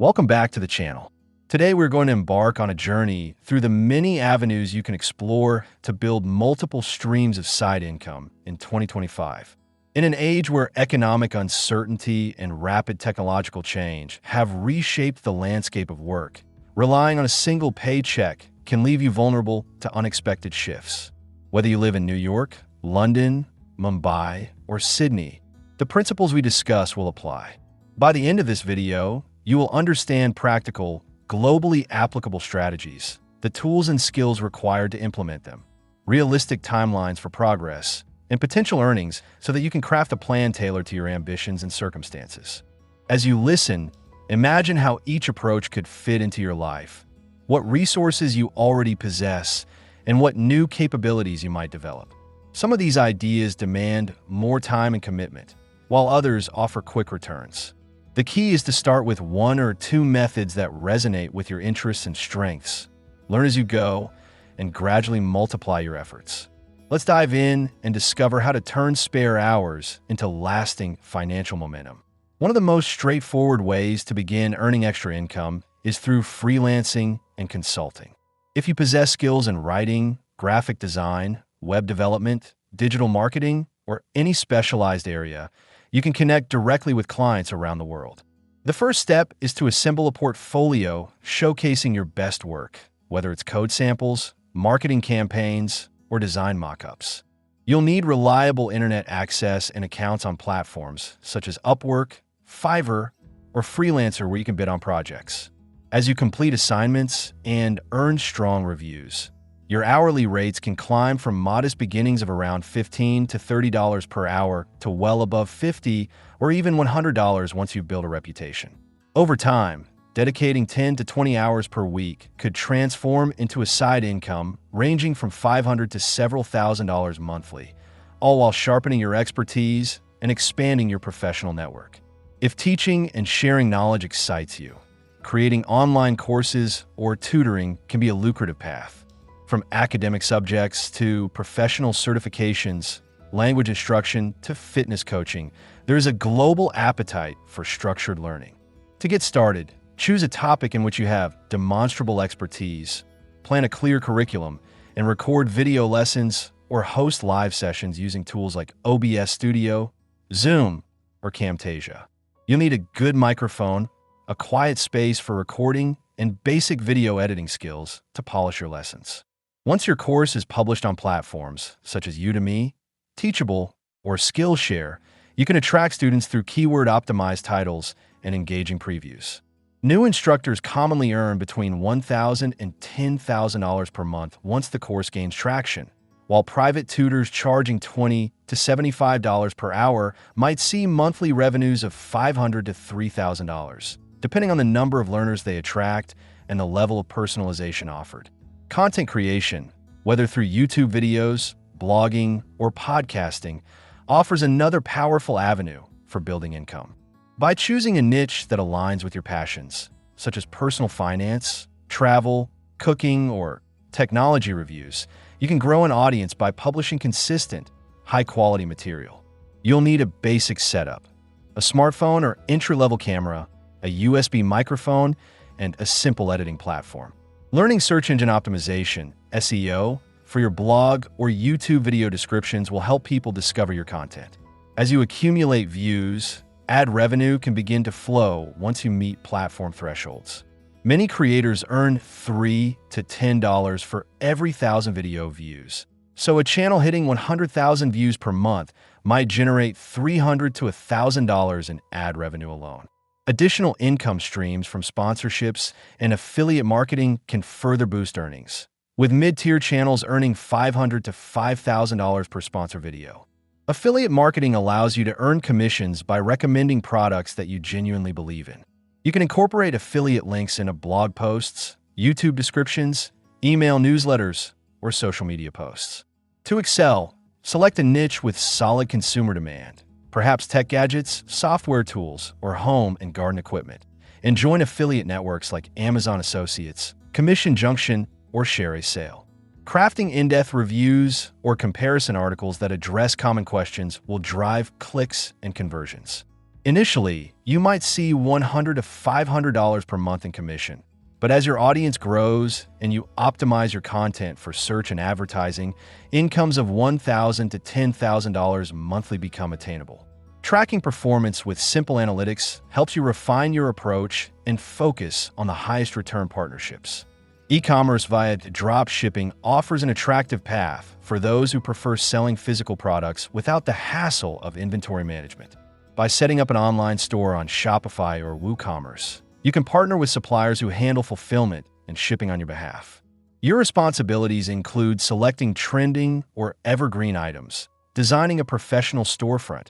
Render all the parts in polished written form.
Welcome back to the channel. Today we're going to embark on a journey through the many avenues you can explore to build multiple streams of side income in 2025. In an age where economic uncertainty and rapid technological change have reshaped the landscape of work, relying on a single paycheck can leave you vulnerable to unexpected shifts. Whether you live in New York, London, Mumbai, or Sydney, the principles we discuss will apply. By the end of this video, you will understand practical, globally applicable strategies, the tools and skills required to implement them, realistic timelines for progress, and potential earnings so that you can craft a plan tailored to your ambitions and circumstances. As you listen, imagine how each approach could fit into your life, what resources you already possess, and what new capabilities you might develop. Some of these ideas demand more time and commitment, while others offer quick returns. The key is to start with one or two methods that resonate with your interests and strengths. Learn as you go and gradually multiply your efforts. Let's dive in and discover how to turn spare hours into lasting financial momentum. One of the most straightforward ways to begin earning extra income is through freelancing and consulting. If you possess skills in writing, graphic design, web development, digital marketing, or any specialized area, you can connect directly with clients around the world. The first step is to assemble a portfolio showcasing your best work, whether it's code samples, marketing campaigns, or design mockups. You'll need reliable internet access and accounts on platforms such as Upwork, Fiverr, or Freelancer where you can bid on projects. As you complete assignments and earn strong reviews, your hourly rates can climb from modest beginnings of around $15 to $30 per hour to well above $50 or even $100 once you've built a reputation. Over time, dedicating 10 to 20 hours per week could transform into a side income ranging from $500 to several $1,000s monthly, all while sharpening your expertise and expanding your professional network. If teaching and sharing knowledge excites you, creating online courses or tutoring can be a lucrative path. From academic subjects to professional certifications, language instruction to fitness coaching, there is a global appetite for structured learning. To get started, choose a topic in which you have demonstrable expertise, plan a clear curriculum, and record video lessons or host live sessions using tools like OBS Studio, Zoom, or Camtasia. You'll need a good microphone, a quiet space for recording, and basic video editing skills to polish your lessons. Once your course is published on platforms such as Udemy, Teachable, or Skillshare, you can attract students through keyword-optimized titles and engaging previews. New instructors commonly earn between $1,000 and $10,000 per month once the course gains traction, while private tutors charging $20 to $75 per hour might see monthly revenues of $500 to $3,000, depending on the number of learners they attract and the level of personalization offered. Content creation, whether through YouTube videos, blogging, or podcasting, offers another powerful avenue for building income. By choosing a niche that aligns with your passions, such as personal finance, travel, cooking, or technology reviews, you can grow an audience by publishing consistent, high-quality material. You'll need a basic setup, a smartphone or entry-level camera, a USB microphone, and a simple editing platform. Learning search engine optimization, SEO, for your blog or YouTube video descriptions will help people discover your content. As you accumulate views, ad revenue can begin to flow once you meet platform thresholds. Many creators earn $3 to $10 for every 1,000 video views. So a channel hitting 100,000 views per month might generate $300 to $1,000 in ad revenue alone. Additional income streams from sponsorships and affiliate marketing can further boost earnings, with mid-tier channels earning $500 to $5,000 per sponsor video. Affiliate marketing allows you to earn commissions by recommending products that you genuinely believe in. You can incorporate affiliate links into blog posts, YouTube descriptions, email newsletters, or social media posts. To excel, select a niche with solid consumer demand, perhaps tech gadgets, software tools, or home and garden equipment, and join affiliate networks like Amazon Associates, Commission Junction, or Share a Sale. Crafting in-depth reviews or comparison articles that address common questions will drive clicks and conversions. Initially, you might see $100 to $500 per month in commission, but as your audience grows and you optimize your content for search and advertising, incomes of $1,000 to $10,000 monthly become attainable. Tracking performance with simple analytics helps you refine your approach and focus on the highest return partnerships. E-commerce via drop shipping offers an attractive path for those who prefer selling physical products without the hassle of inventory management. By setting up an online store on Shopify or WooCommerce, you can partner with suppliers who handle fulfillment and shipping on your behalf. Your responsibilities include selecting trending or evergreen items, designing a professional storefront,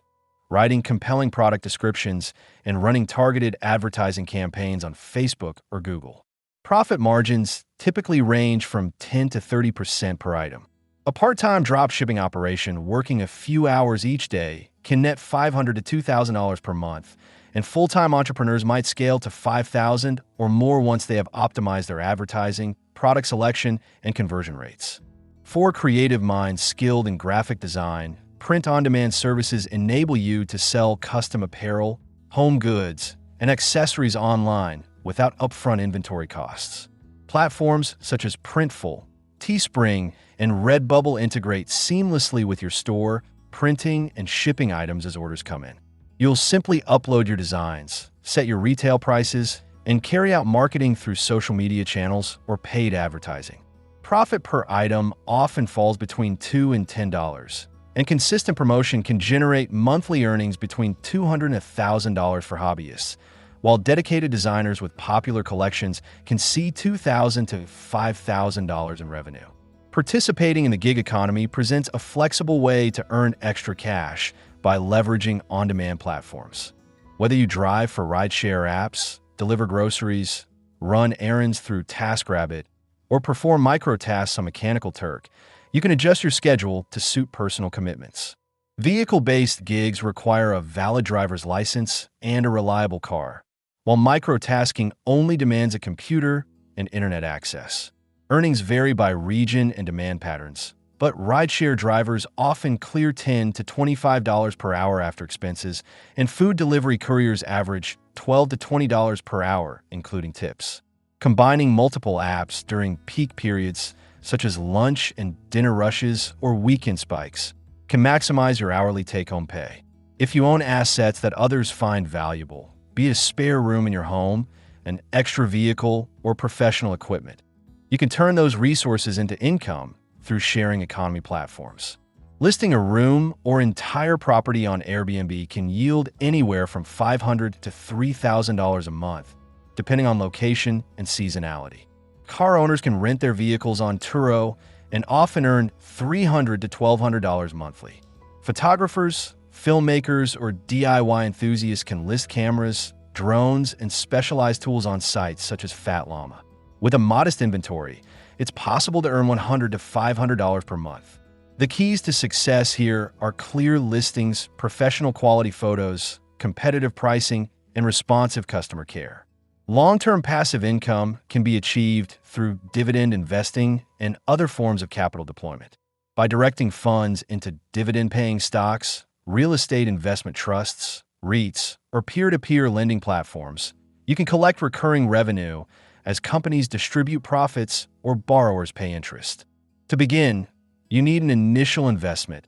writing compelling product descriptions, and running targeted advertising campaigns on Facebook or Google. Profit margins typically range from 10 to 30% per item. A part-time dropshipping operation working a few hours each day can net $500 to $2,000 per month, and full-time entrepreneurs might scale to $5,000 or more once they have optimized their advertising, product selection, and conversion rates. For creative minds skilled in graphic design, print-on-demand services enable you to sell custom apparel, home goods, and accessories online without upfront inventory costs. Platforms such as Printful, Teespring, and Redbubble integrate seamlessly with your store, printing and shipping items as orders come in. You'll simply upload your designs, set your retail prices, and carry out marketing through social media channels or paid advertising. Profit per item often falls between $2 and $10, and consistent promotion can generate monthly earnings between $200 and $1,000 for hobbyists, while dedicated designers with popular collections can see $2,000 to $5,000 in revenue. Participating in the gig economy presents a flexible way to earn extra cash by leveraging on-demand platforms. Whether you drive for rideshare apps, deliver groceries, run errands through TaskRabbit, or perform micro-tasks on Mechanical Turk, you can adjust your schedule to suit personal commitments. Vehicle-based gigs require a valid driver's license and a reliable car, while microtasking only demands a computer and internet access. Earnings vary by region and demand patterns, but rideshare drivers often clear $10 to $25 per hour after expenses, and food delivery couriers average $12 to $20 per hour, including tips. Combining multiple apps during peak periods, such as lunch and dinner rushes or weekend spikes, can maximize your hourly take-home pay. If you own assets that others find valuable, be it a spare room in your home, an extra vehicle, or professional equipment, you can turn those resources into income through sharing economy platforms. Listing a room or entire property on Airbnb can yield anywhere from $500 to $3,000 a month, depending on location and seasonality. Car owners can rent their vehicles on Turo and often earn $300 to $1,200 monthly. Photographers, filmmakers, or DIY enthusiasts can list cameras, drones, and specialized tools on sites such as Fat Llama. With a modest inventory, it's possible to earn $100 to $500 per month. The keys to success here are clear listings, professional quality photos, competitive pricing, and responsive customer care. Long-term passive income can be achieved through dividend investing and other forms of capital deployment. By directing funds into dividend-paying stocks, real estate investment trusts, REITs, or peer-to-peer lending platforms, you can collect recurring revenue as companies distribute profits or borrowers pay interest. To begin, you need an initial investment,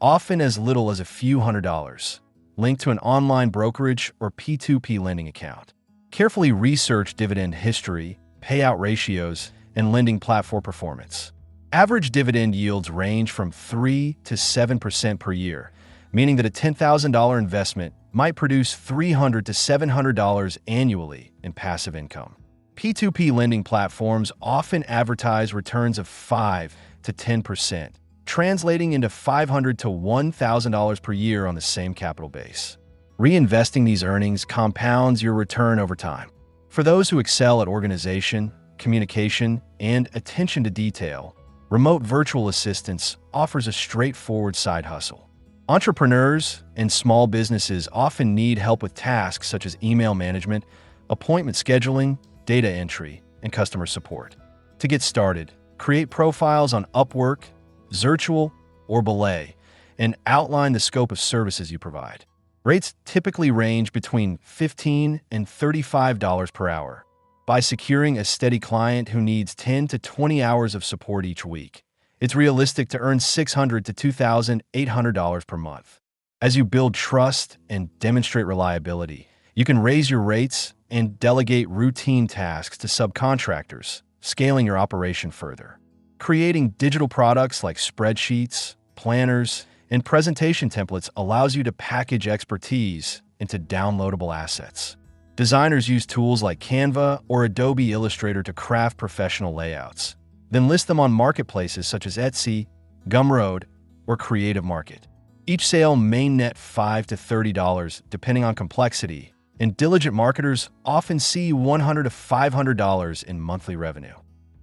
often as little as a few $100s, linked to an online brokerage or P2P lending account. Carefully research dividend history, payout ratios, and lending platform performance. Average dividend yields range from 3 to 7% per year, meaning that a $10,000 investment might produce $300 to $700 annually in passive income. P2P lending platforms often advertise returns of 5 to 10%, translating into $500 to $1,000 per year on the same capital base. Reinvesting these earnings compounds your return over time. For those who excel at organization, communication, and attention to detail, remote virtual assistance offers a straightforward side hustle. Entrepreneurs and small businesses often need help with tasks such as email management, appointment scheduling, data entry, and customer support. To get started, create profiles on Upwork, Zirtual, or Belay, and outline the scope of services you provide. Rates typically range between $15 and $35 per hour. By securing a steady client who needs 10 to 20 hours of support each week, it's realistic to earn $600 to $2,800 per month. As you build trust and demonstrate reliability, you can raise your rates and delegate routine tasks to subcontractors, scaling your operation further. Creating digital products like spreadsheets, planners, and presentation templates allows you to package expertise into downloadable assets. Designers use tools like Canva or Adobe Illustrator to craft professional layouts, then list them on marketplaces such as Etsy, Gumroad, or Creative Market. Each sale may net $5 to $30 depending on complexity, and diligent marketers often see $100 to $500 in monthly revenue.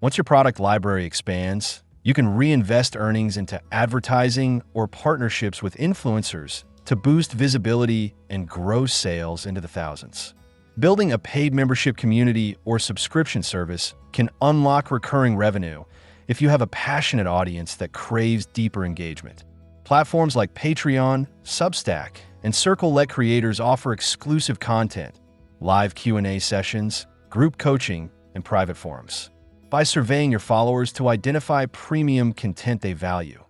Once your product library expands, you can reinvest earnings into advertising or partnerships with influencers to boost visibility and grow sales into the thousands. Building a paid membership community or subscription service can unlock recurring revenue if you have a passionate audience that craves deeper engagement. Platforms like Patreon, Substack, and Circle let creators offer exclusive content, live Q&A sessions, group coaching, and private forums. By surveying your followers to identify premium content they value,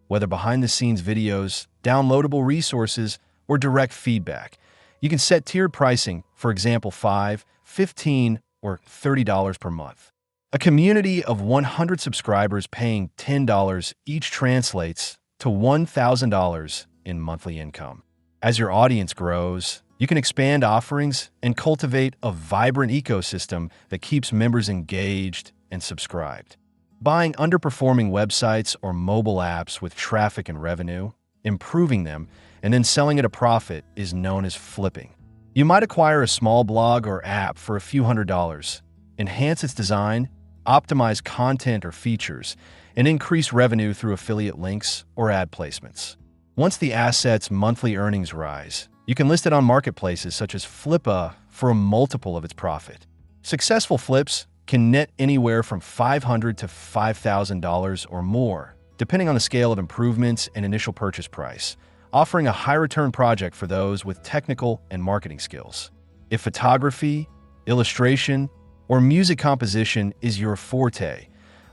whether behind-the-scenes videos, downloadable resources, or direct feedback, you can set tiered pricing, for example $5, $15, or $30 per month. A community of 100 subscribers paying $10 each translates to $1,000 in monthly income. As your audience grows, you can expand offerings and cultivate a vibrant ecosystem that keeps members engaged and subscribed. Buying underperforming websites or mobile apps with traffic and revenue, improving them, and then selling at a profit is known as flipping. You might acquire a small blog or app for a few $100s, enhance its design, optimize content or features, and increase revenue through affiliate links or ad placements. Once the asset's monthly earnings rise, you can list it on marketplaces such as Flippa for a multiple of its profit. Successful flips can net anywhere from $500 to $5,000 or more, depending on the scale of improvements and initial purchase price, offering a high-return project for those with technical and marketing skills. If photography, illustration, or music composition is your forte,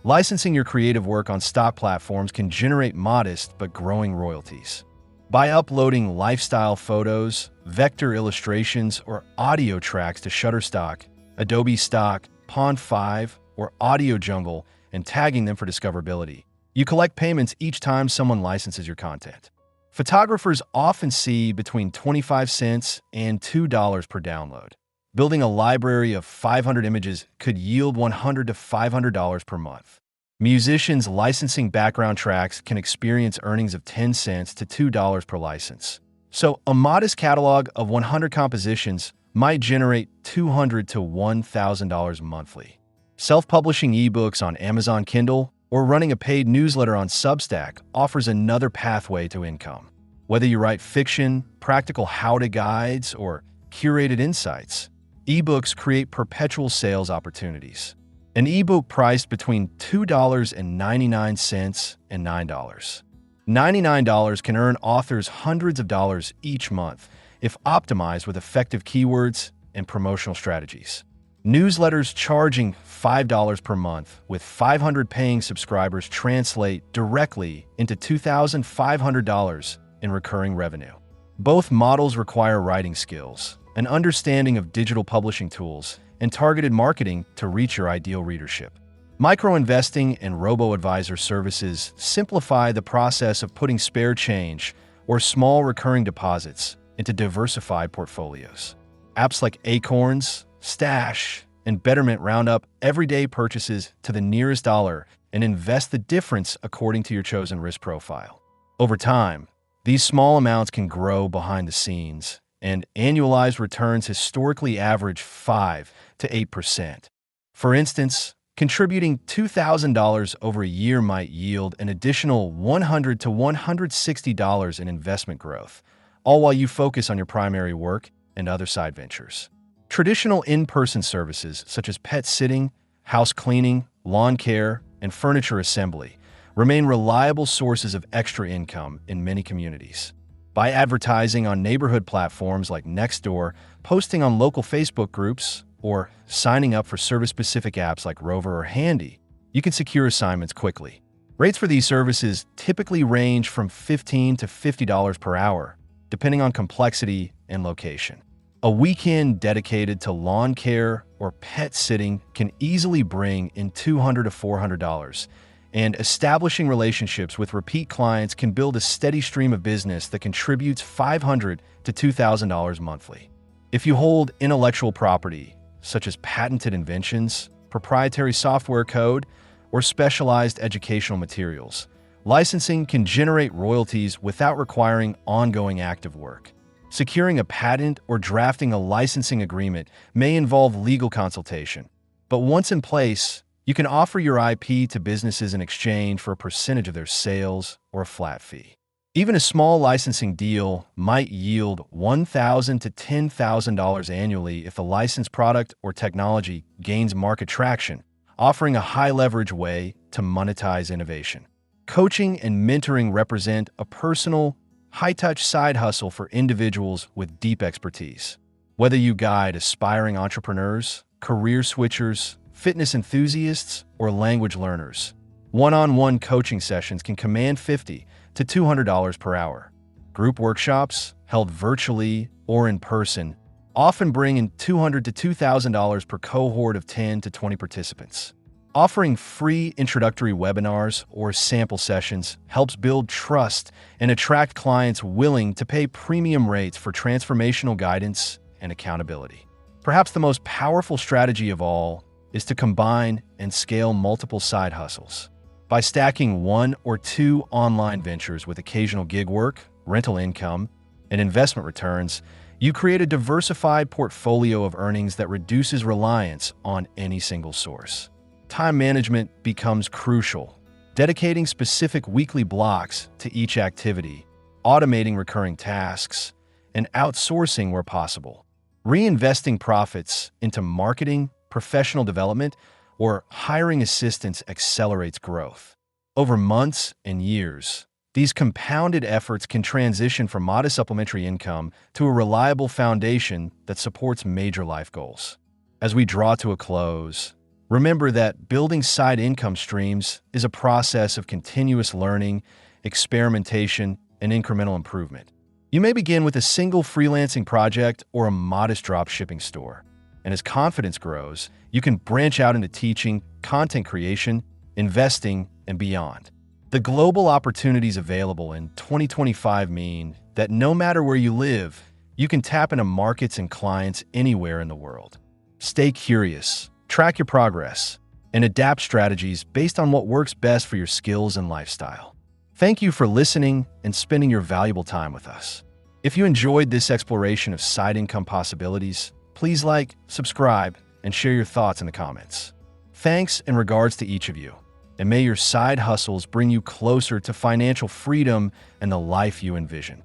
licensing your creative work on stock platforms can generate modest but growing royalties. By uploading lifestyle photos, vector illustrations, or audio tracks to Shutterstock, Adobe Stock, Pond5, or Audio Jungle and tagging them for discoverability, you collect payments each time someone licenses your content. Photographers often see between 25 cents and $2 per download. Building a library of 500 images could yield $100 to $500 per month. Musicians licensing background tracks can experience earnings of 10 cents to $2 per license. So a modest catalog of 100 compositions might generate $200 to $1,000 monthly. Self-publishing ebooks on Amazon Kindle or running a paid newsletter on Substack offers another pathway to income. Whether you write fiction, practical how-to guides, or curated insights, ebooks create perpetual sales opportunities. An ebook priced between $2.99 and $9. $99 can earn authors hundreds of dollars each month if optimized with effective keywords and promotional strategies. Newsletters charging $5 per month with 500 paying subscribers translate directly into $2,500 in recurring revenue. Both models require writing skills, an understanding of digital publishing tools, and targeted marketing to reach your ideal readership. Micro-investing and robo-advisor services simplify the process of putting spare change or small recurring deposits into diversified portfolios. Apps like Acorns, Stash, and Betterment round up everyday purchases to the nearest dollar and invest the difference according to your chosen risk profile. Over time, these small amounts can grow behind the scenes, and annualized returns historically average 5 to 8%. For instance, contributing $2,000 over a year might yield an additional $100 to $160 in investment growth, all while you focus on your primary work and other side ventures. Traditional in-person services such as pet sitting, house cleaning, lawn care, and furniture assembly remain reliable sources of extra income in many communities. By advertising on neighborhood platforms like Nextdoor, posting on local Facebook groups, or signing up for service-specific apps like Rover or Handy, you can secure assignments quickly. Rates for these services typically range from $15 to $50 per hour, depending on complexity and location. A weekend dedicated to lawn care or pet sitting can easily bring in $200 to $400, and establishing relationships with repeat clients can build a steady stream of business that contributes $500 to $2,000 monthly. If you hold intellectual property, such as patented inventions, proprietary software code, or specialized educational materials, licensing can generate royalties without requiring ongoing active work. Securing a patent or drafting a licensing agreement may involve legal consultation, but once in place, you can offer your IP to businesses in exchange for a percentage of their sales or a flat fee. Even a small licensing deal might yield $1,000 to $10,000 annually if the licensed product or technology gains market traction, offering a high-leverage way to monetize innovation. Coaching and mentoring represent a personal, high-touch side hustle for individuals with deep expertise. Whether you guide aspiring entrepreneurs, career switchers, fitness enthusiasts, or language learners, one-on-one coaching sessions can command $50 to $200 per hour. Group workshops, held virtually or in person, often bring in $200 to $2,000 per cohort of 10 to 20 participants. Offering free introductory webinars or sample sessions helps build trust and attract clients willing to pay premium rates for transformational guidance and accountability. Perhaps the most powerful strategy of all is to combine and scale multiple side hustles. By stacking one or two online ventures with occasional gig work, rental income, and investment returns, you create a diversified portfolio of earnings that reduces reliance on any single source. Time management becomes crucial, dedicating specific weekly blocks to each activity, automating recurring tasks, and outsourcing where possible. Reinvesting profits into marketing, professional development, or hiring assistants accelerates growth. Over months and years, these compounded efforts can transition from modest supplementary income to a reliable foundation that supports major life goals. As we draw to a close, remember that building side income streams is a process of continuous learning, experimentation, and incremental improvement. You may begin with a single freelancing project or a modest dropshipping store. And as confidence grows, you can branch out into teaching, content creation, investing, and beyond. The global opportunities available in 2025 mean that no matter where you live, you can tap into markets and clients anywhere in the world. Stay curious, track your progress, and adapt strategies based on what works best for your skills and lifestyle. Thank you for listening and spending your valuable time with us. If you enjoyed this exploration of side income possibilities, please like, subscribe, and share your thoughts in the comments. Thanks and regards to each of you, and may your side hustles bring you closer to financial freedom and the life you envision.